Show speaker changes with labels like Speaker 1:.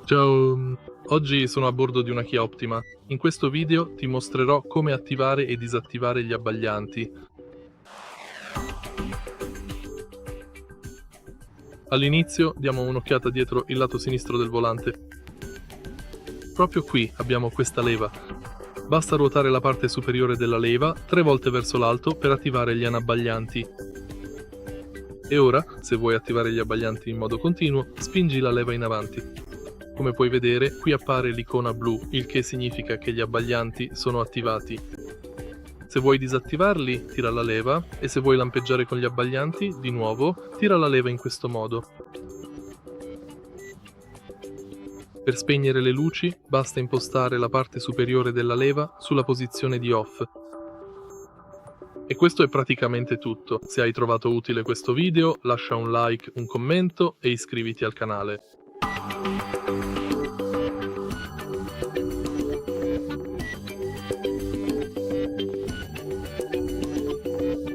Speaker 1: Ciao, oggi sono a bordo di una KIA Optima. In questo video ti mostrerò come attivare e disattivare gli abbaglianti. All'inizio diamo un'occhiata dietro il lato sinistro del volante. Proprio qui abbiamo questa leva. Basta ruotare la parte superiore della leva 3 volte verso l'alto per attivare gli anabbaglianti. E ora, se vuoi attivare gli abbaglianti in modo continuo, spingi la leva in avanti. Come puoi vedere, qui appare l'icona blu, il che significa che gli abbaglianti sono attivati. Se vuoi disattivarli, tira la leva, e se vuoi lampeggiare con gli abbaglianti, di nuovo, tira la leva in questo modo. Per spegnere le luci, basta impostare la parte superiore della leva sulla posizione di off. E questo è praticamente tutto. Se hai trovato utile questo video, lascia un like, un commento e iscriviti al canale.